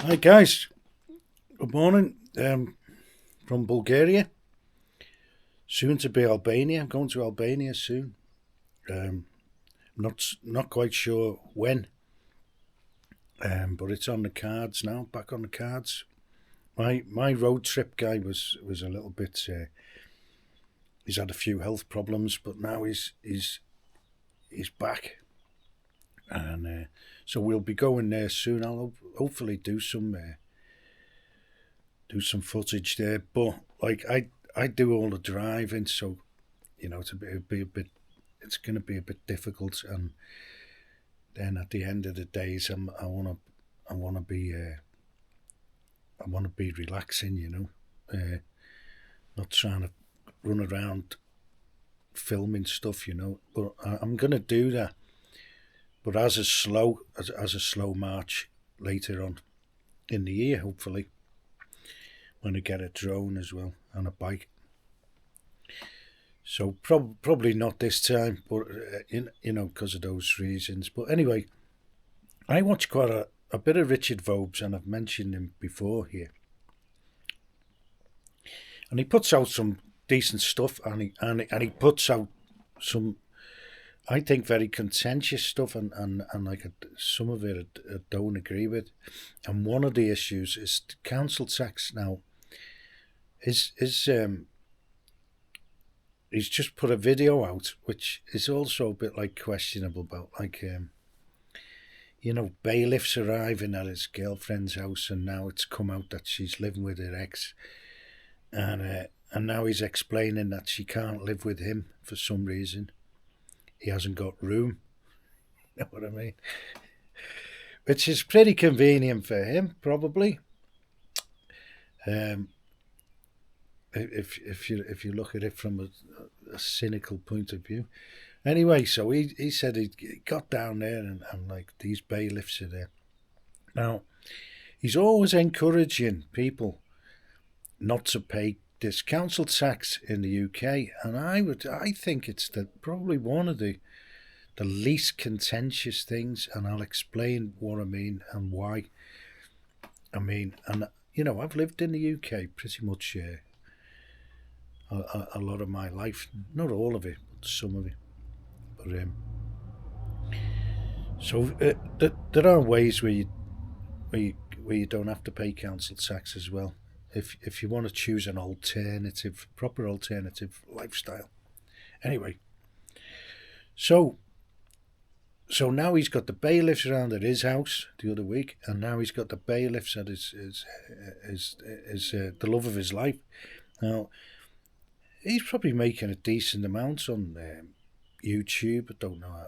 Hi guys, good morning. From Bulgaria, soon to be Albania. I'm going to Albania soon. Not quite sure when, but it's on the cards now. Back on the cards. My road trip guy was a little bit. He's had a few health problems, but now he's back, and so we'll be going there soon. I'll hopefully do some footage there. But like I do all the driving, so it'll be a bit. It's going to be a bit difficult, and then at the end of the days, I want to be I want to be relaxing, not trying to run around filming stuff, But I'm going to do that, but as a slow march later on in the year, hopefully, when I get a drone as well and a bike. So probably not this time, but because of those reasons. But anyway, I watch quite a bit of Richard Vobes, and I've mentioned him before here. And he puts out some decent stuff, and he puts out some, I think, very contentious stuff, and like some of it I don't agree with. And one of the issues is council tax. Now, is he's just put a video out, which is also a bit like questionable about bailiffs arriving at his girlfriend's house, and now it's come out that she's living with her ex, and now he's explaining that she can't live with him for some reason. He hasn't got room. You know what I mean? Which is pretty convenient for him, probably. Um, if you look at it from a cynical point of view. Anyway, so he said he got down there, and like these bailiffs are there. Now, he's always encouraging people not to pay this council tax in the UK, and I think it's probably one of the least contentious things, and I'll explain what I mean and why. I mean, and I've lived in the UK pretty much a lot of my life, not all of it, but some of it. But so there are ways where you don't have to pay council tax as well, if you want to choose an proper alternative lifestyle. Anyway, so now he's got the bailiffs around at his house the other week, and now he's got the bailiffs at his the love of his life. Now, he's probably making a decent amount on YouTube. I don't know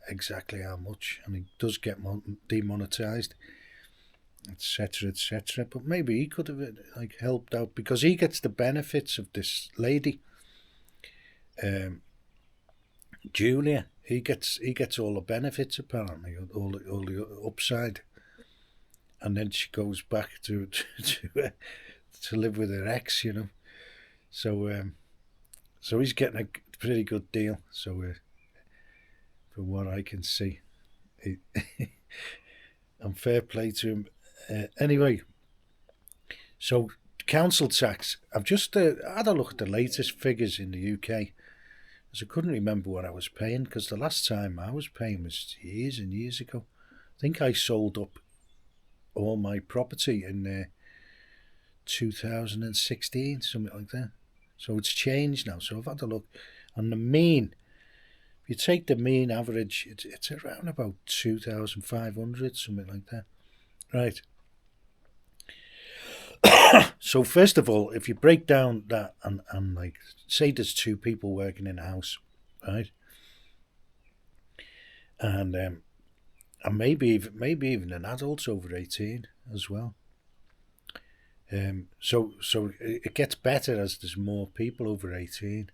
exactly how much, and he does get demonetized, etc., etc. But maybe he could have helped out, because he gets the benefits of this lady, Julia. He gets all the benefits, apparently, all the upside, and then she goes back to live with her ex, So he's getting a pretty good deal. So from what I can see, and fair play to him. Anyway, so council tax. I've just had a look at the latest figures in the UK, because I couldn't remember what I was paying, because the last time I was paying was years and years ago. I think I sold up all my property in 2016, something like that. So it's changed now. So I've had a look, and the mean, if you take the mean average, it's around about 2,500, something like that. Right. So first of all, if you break down that, and like say there's two people working in a house, right, and maybe even an adult over 18 as well. So it gets better as there's more people over 18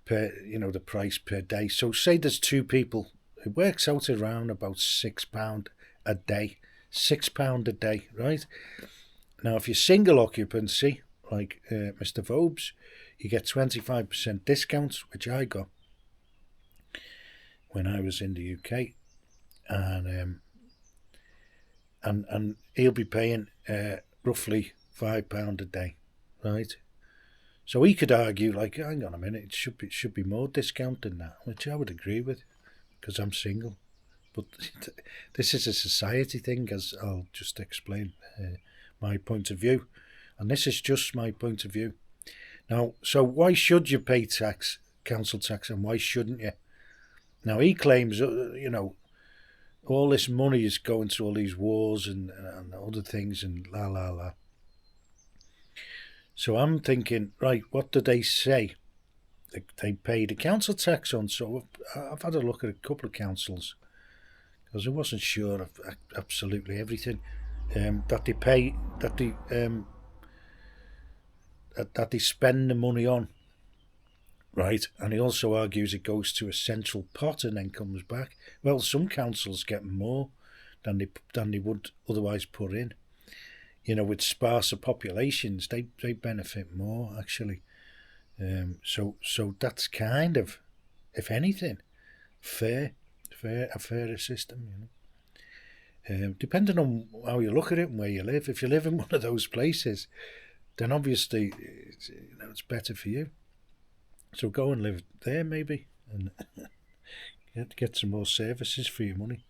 per, the price per day. So say there's two people, it works out around about £6 a day. £6 a day, right? Now, if you're single occupancy, like Mr. Vobes, you get 25% discounts, which I got when I was in the UK, and and he'll be paying roughly £5 a day, right? So he could argue, like, hang on a minute, it should be more discount than that, which I would agree with, because I'm single. But this is a society thing, as I'll just explain my point of view, and this is just my point of view. Now, so why should you pay tax, council tax, and why shouldn't you? Now he claims, all this money is going to all these wars and other things and la la la. So I'm thinking, right, what do they say? They pay the council tax on. So I've had a look at a couple of councils because I wasn't sure of absolutely everything that they pay, that they spend the money on, right? And he also argues it goes to a central pot and then comes back. Well, some councils get more than they would otherwise put in. With sparser populations, they benefit more actually. So that's kind of, if anything, a fairer system. Depending on how you look at it and where you live. If you live in one of those places, then obviously it's better for you. So go and live there maybe, and get some more services for your money.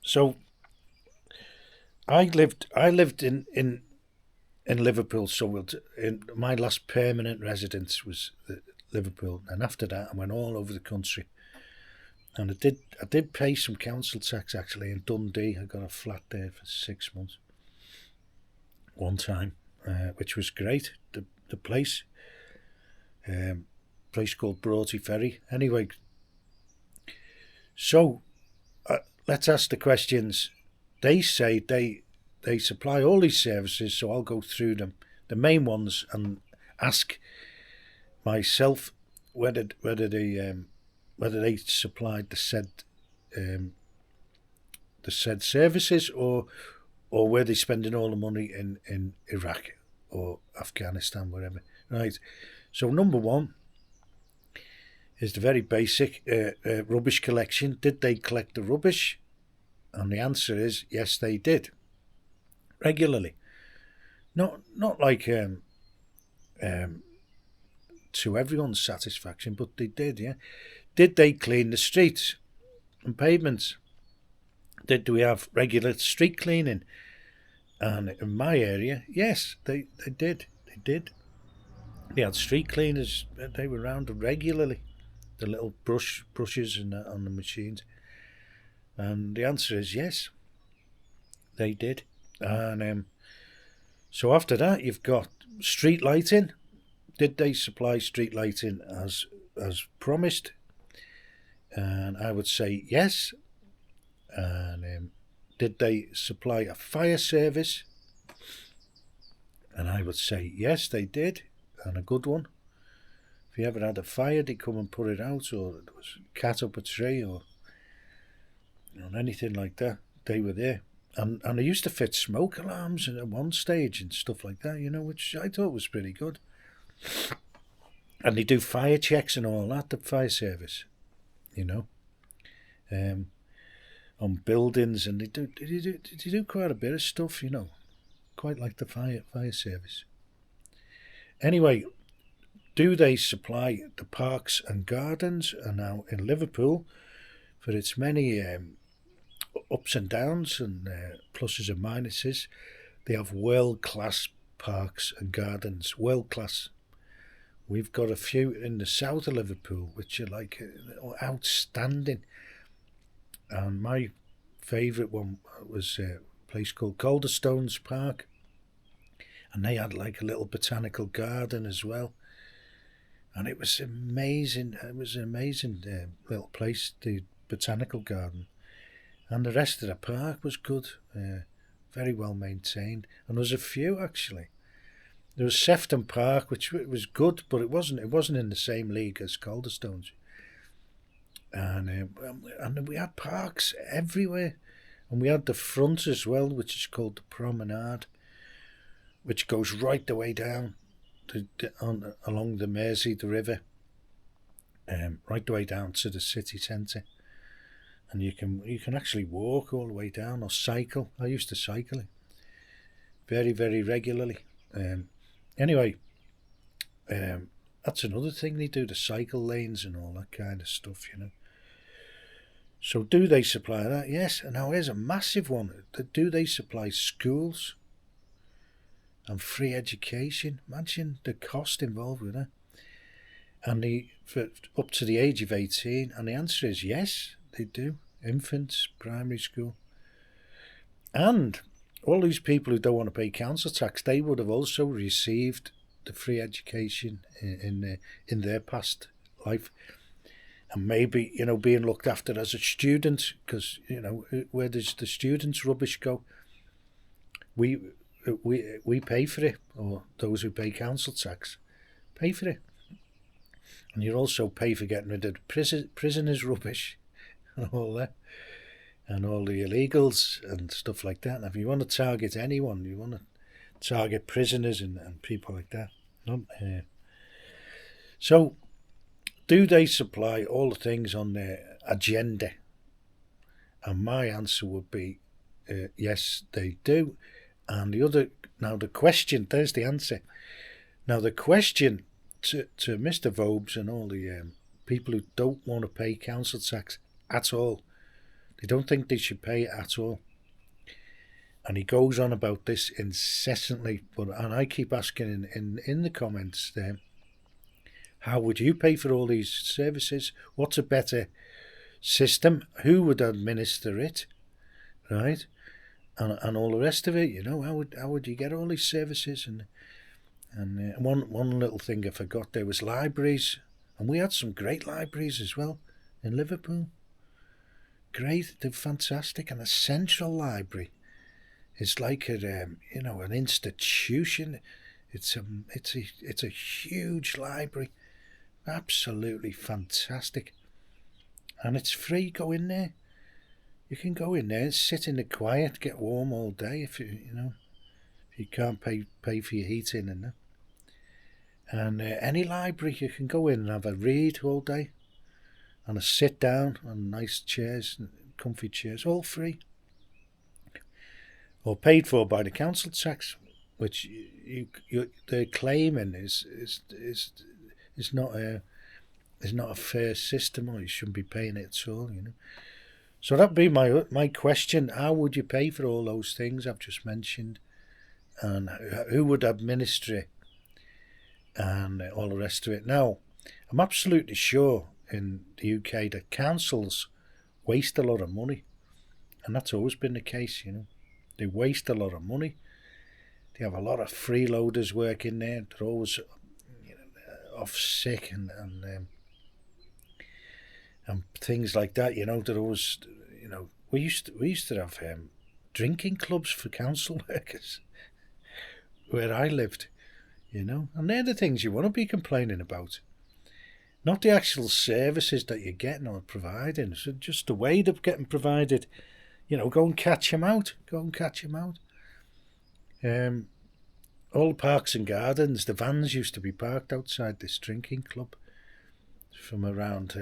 So I lived in Liverpool. So my last permanent residence was Liverpool, and after that I went all over the country. And I did pay some council tax actually in Dundee. I got a flat there for 6 months one time, which was great. The place called Broughty Ferry. Anyway, so let's ask the questions. They say they supply all these services, so I'll go through them, the main ones, and ask myself whether they supplied the said services, or were they spending all the money in Iraq or Afghanistan, wherever. Right. So number one is the very basic rubbish collection. Did they collect the rubbish? And the answer is yes, they did, regularly. Not like to everyone's satisfaction, but they did. Yeah. Did they clean the streets and pavements? Did we have regular street cleaning? And in my area, yes, they did. They did. They had street cleaners. They were around regularly. The little brushes on the machines. And the answer is yes, they did. And so after that, you've got street lighting. Did they supply street lighting as promised? And I would say yes. And did they supply a fire service? And I would say yes, they did, and a good one. If you ever had a fire, they come and put it out, or there was a cat up a tree, or anything like that, they were there. And they used to fit smoke alarms at one stage and stuff like that, which I thought was pretty good. And they do fire checks and all that, the fire service, on buildings, and they do quite a bit of stuff, quite like the fire service. Anyway, do they supply the parks and gardens? And now in Liverpool, for its many ups and downs and pluses and minuses, they have world-class parks and gardens, world-class. We've got a few in the south of Liverpool which are like outstanding. And my favourite one was a place called Calderstones Park, and they had like a little botanical garden as well. And it was amazing. It was an amazing little place, the botanical garden. And the rest of the park was good, very well maintained. And there was a few actually. There was Sefton Park, which was good, but it wasn't in the same league as Calderstones. And we had parks everywhere, and we had the front as well, which is called the Promenade, which goes right the way down along the Mersey, the river, right the way down to the city centre. and you can actually walk all the way down or cycle. I used to cycle it very, very regularly. Anyway, that's another thing they do, the cycle lanes and all that kind of stuff. So do they supply that? Yes. And now here's a massive one. Do they supply schools and free education? Imagine the cost involved with that. And for up to the age of 18, and the answer is yes, they do. Infants, primary school. And all these people who don't want to pay council tax, they would have also received the free education in their past life. And maybe, being looked after as a student, because, where does the students' rubbish go? We pay for it, or those who pay council tax pay for it. And you also pay for getting rid of prisoners' rubbish and all that, and all the illegals and stuff like that. And if you want to target anyone, you want to target prisoners and people like that. So, do they supply all the things on their agenda? And my answer would be yes, they do. And the question, there's the answer. Now the question to Mr. Vobes and all the people who don't want to pay council tax at all, they don't think they should pay it at all. And he goes on about this incessantly, and I keep asking in the comments there, how would you pay for all these services? What's a better system? Who would administer it? Right? And all the rest of it, how would you get all these services? And one little thing I forgot, there was libraries, and we had some great libraries as well in Liverpool. Great, they're fantastic, and a central library is like an institution. It's a huge library, absolutely fantastic, and it's free. Go in there. You can go in there, sit in the quiet, get warm all day if you can't pay for your heating and that. And any library you can go in and have a read all day, and a sit down on nice chairs, comfy chairs, all free, or paid for by the council tax, which they're claiming is not a fair system, or you shouldn't be paying it at all. So that'd be my question. How would you pay for all those things I've just mentioned? And who would administer it? And all the rest of it. Now, I'm absolutely sure in the UK that councils waste a lot of money. And that's always been the case, They waste a lot of money. They have a lot of freeloaders working there. They're always off sick and things like that, They're always, we used to have drinking clubs for council workers where I lived, and they're the things you want to be complaining about, not the actual services that you're getting or providing. So just the way they're getting provided, go and catch them out. All the parks and gardens, the vans used to be parked outside this drinking club from around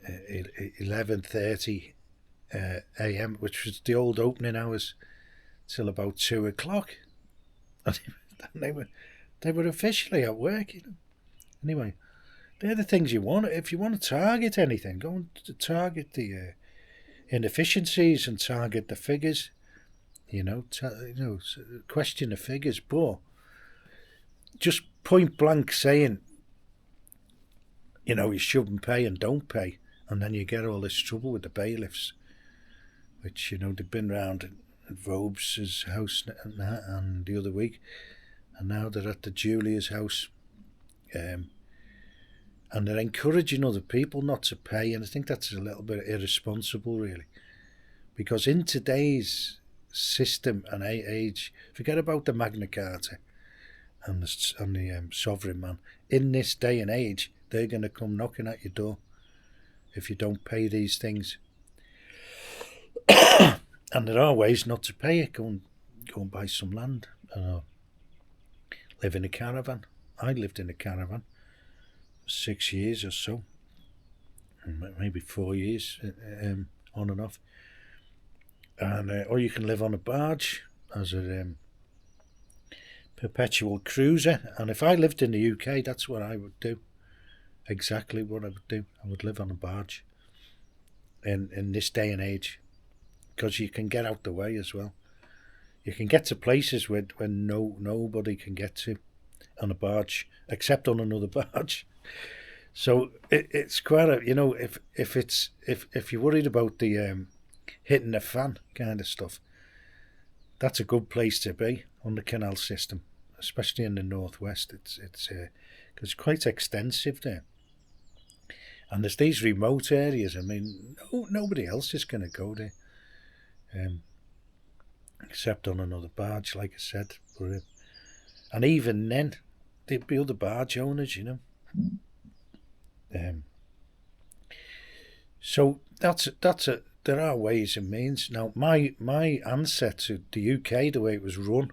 11:30 a.m., which was the old opening hours, till about 2 o'clock. And they were officially at work. Anyway, they're the things you want. If you want to target anything, go and target the inefficiencies and target the figures. Question the figures, but just point blank saying, you shouldn't pay and don't pay, and then you get all this trouble with the bailiffs, which they've been round at Vobes' house and the other week, and now they're at the Julia's house, and they're encouraging other people not to pay, and I think that's a little bit irresponsible, really, because in today's system and age, forget about the Magna Carta and the sovereign man. In this day and age, they're going to come knocking at your door if you don't pay these things. And there are ways not to pay it. Go and buy some land. Live in a caravan. I lived in a caravan for 6 years or so. maybe 4 years, on and off. And or you can live on a barge as a perpetual cruiser. And if I lived in the UK, that's what I would do. Exactly what I would do. I would live on a barge in this day and age, because you can get out the way as well. You can get to places where nobody can get to on a barge, except on another barge. So it's quite a, if you're worried about the hitting the fan kind of stuff, that's a good place to be on the canal system, especially in the northwest. It's quite extensive there, and there's these remote areas. I mean, nobody else is going to go there, except on another barge, like I said. And even then, there'd be other barge owners, So there are ways and means. Now, my answer to the UK, the way it was run,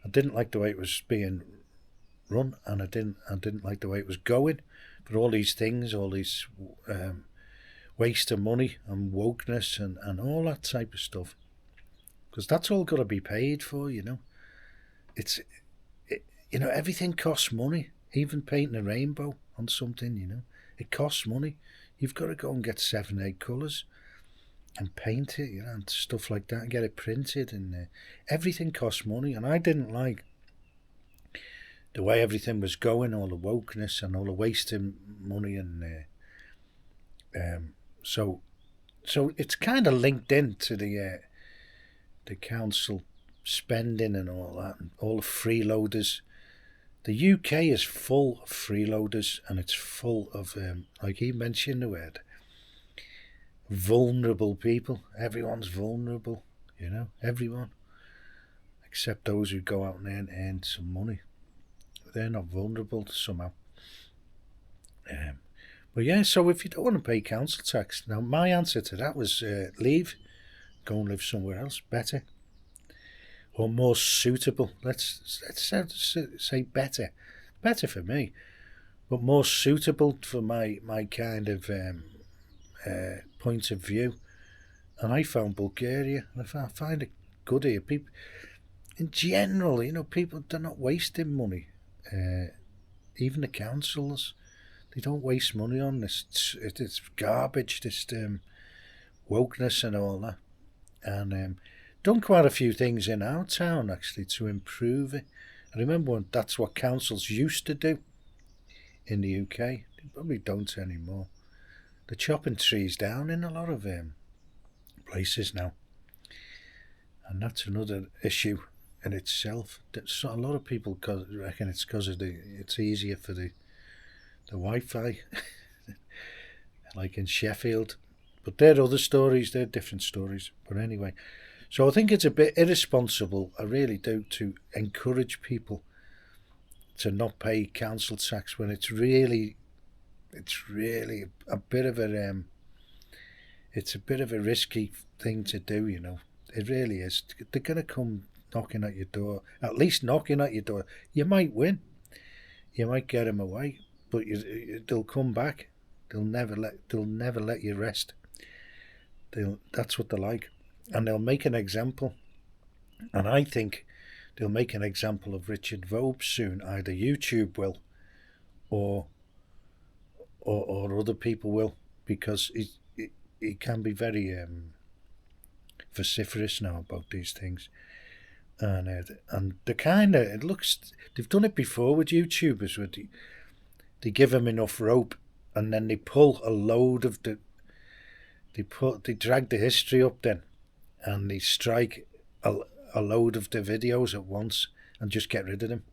I didn't like the way it was being run, and I didn't like the way it was going. For all these things, all these waste of money and wokeness and all that type of stuff, because that's all got to be paid for. Everything costs money. Even painting a rainbow on something, it costs money. You've got to go and get 7, 8 colours and paint it, and stuff like that, and get it printed, and everything costs money. And I didn't like the way everything was going, all the wokeness and all the wasting money, and so it's kind of linked into the council spending and all that, and all the freeloaders. The UK is full of freeloaders, and it's full of, like he mentioned the word, vulnerable people. Everyone's vulnerable, everyone, except those who go out and earn some money. They're not vulnerable somehow. But yeah, so if you don't want to pay council tax, now my answer to that was leave, go and live somewhere else, better. Or more suitable. Let's say better for me, but more suitable for my kind of point of view. And I found Bulgaria. I find it good here. People, in general, people, they're not wasting money. Even the councils, they don't waste money on this. It's garbage. This wokeness and all that. And done quite a few things in our town actually to improve it. I remember when that's what councils used to do in the UK. They probably don't anymore. They're chopping trees down in a lot of places now, and that's another issue in itself. A lot of people reckon it's because it's easier for the Wi-Fi, like in Sheffield. But they're other stories. They're different stories. But anyway. So I think it's a bit irresponsible, I really do, to encourage people to not pay council tax when it's really a bit of a it's a bit of a risky thing to do. It really is. They're going to come knocking at your door, at least knocking at your door. You might win, you might get them away, but they'll come back. They'll never let you rest. That's what they're like. And they'll make an example. And I think they'll make an example of Richard Vobes soon. Either YouTube will, or other people will, because he can be very vociferous now about these things. And the kind of, it looks, they've done it before with YouTubers, where they give them enough rope, and then they pull a load of they drag the history up then, and they strike a load of the videos at once and just get rid of them.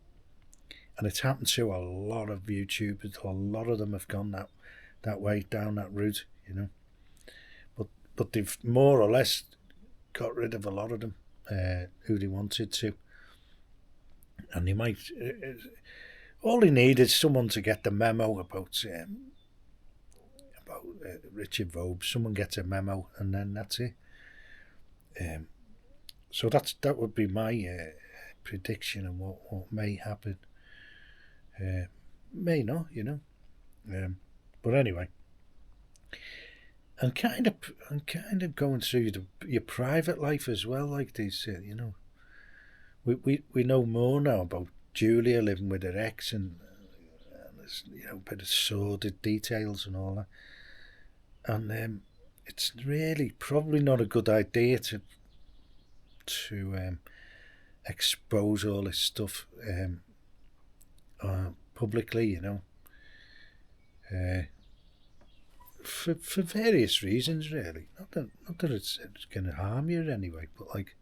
And it's happened to a lot of YouTubers. A lot of them have gone that way, down that route, But they've more or less got rid of a lot of them who they wanted to. And they might... all they need is someone to get the memo about Richard Vobes. Someone gets a memo, and then that's it. So that would be my prediction of what may happen. May not, But anyway, and kind of going through your private life as well, like these, we know more now about Julia living with her ex, and there's a bit of sordid details and all that, and it's really probably not a good idea to expose all this stuff publicly, uh, for various reasons, really. Not that it's going to harm you anyway, but like,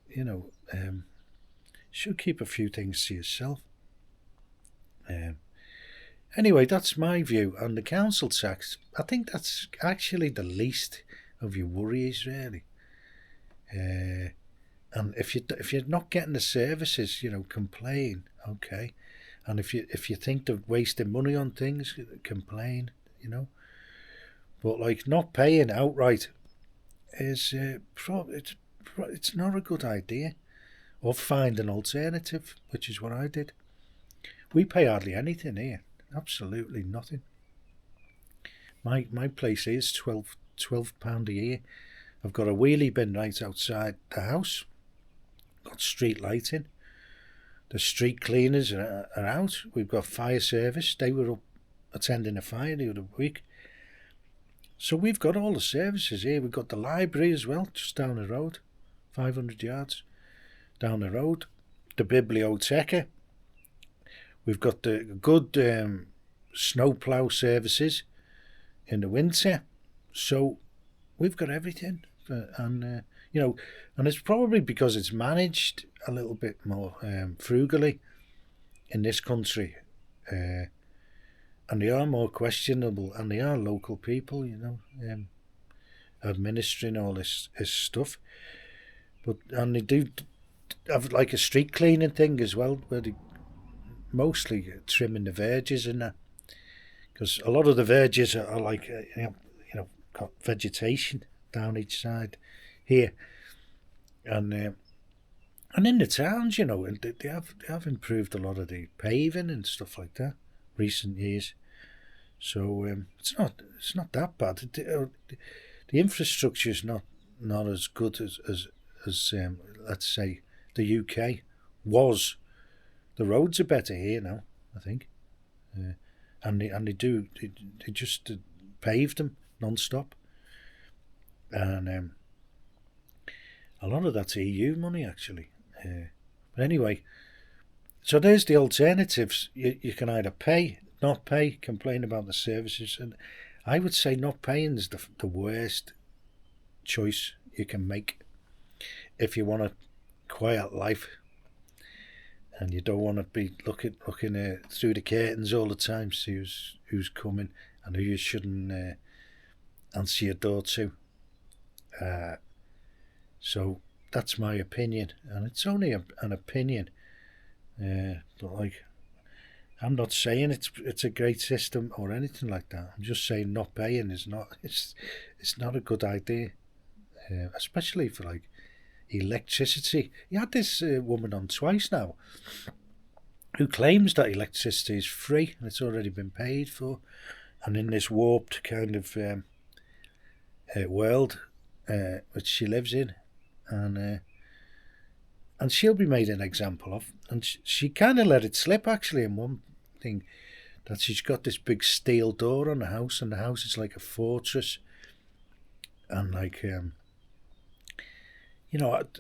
you know, should keep a few things to yourself. Um, anyway, that's my view on the council tax. I think that's actually the least of your worries, really. And if you're not getting the services, complain, okay. And if you think they're wasting money on things, complain, But like not paying outright is it's not a good idea. Or find an alternative, which is what I did. We pay hardly anything here, absolutely nothing. My place is £12 a year. I've got a wheelie bin right outside the house. Got street lighting. The street cleaners are out. We've got fire service. They were up attending a fire the other week. So we've got all the services here. We've got the library as well, just down the road, 500 yards down the road. The biblioteca. We've got the good snowplow services in the winter. So we've got everything. And it's probably because it's managed a little bit more frugally in this country. And they are more questionable, and they are local people, administering all this stuff. And they do have like a street cleaning thing as well, where they mostly trimming the verges and that, because a lot of the verges are like got vegetation down each side here, and in the towns, they have improved a lot of the paving and stuff like that recent years. So it's not that bad. The infrastructure is not as good as let's say the UK was. The roads are better here now, I think, and they just pave them non-stop, and a lot of that's EU money actually. But anyway, so there's the alternatives. You can either pay, not pay, complain about the services, and I would say not paying is the worst choice you can make if you want a quiet life and you don't want to be looking through the curtains all the time to see who's coming and who you shouldn't answer your door to. So that's my opinion, and it's only an opinion. But like, I'm not saying it's a great system or anything like that. I'm just saying not paying is not it's not a good idea, especially for like electricity. You had this woman on twice now who claims that electricity is free and it's already been paid for, and in this warped kind of world which she lives in, and she'll be made an example of. And she kind of let it slip actually in one thing, that she's got this big steel door on the house, and the house is like a fortress, and like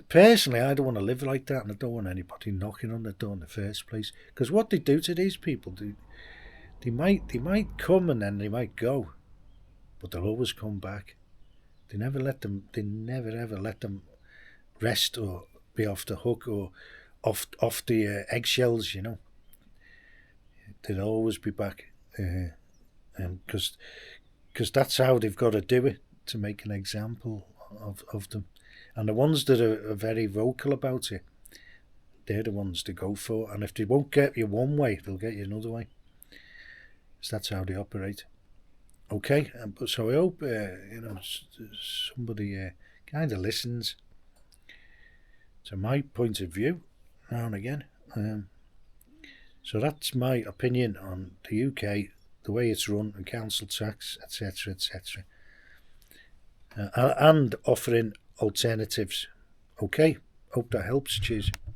personally, I don't want to live like that, and I don't want anybody knocking on the door in the first place. Because what they do to these people, they might come and then they might go, but they'll always come back. They never ever let them rest or be off the hook or off the eggshells. They'll always be back, because that's how they've got to do it, to make an example of them. And the ones that are very vocal about it, they're the ones to go for. And if they won't get you one way, they'll get you another way. So that's how they operate. Okay, so I hope somebody kind of listens to my point of view now and again. So that's my opinion on the UK the way it's run, and council tax, etc., etc., and offering alternatives. Okay, hope that helps. Cheers.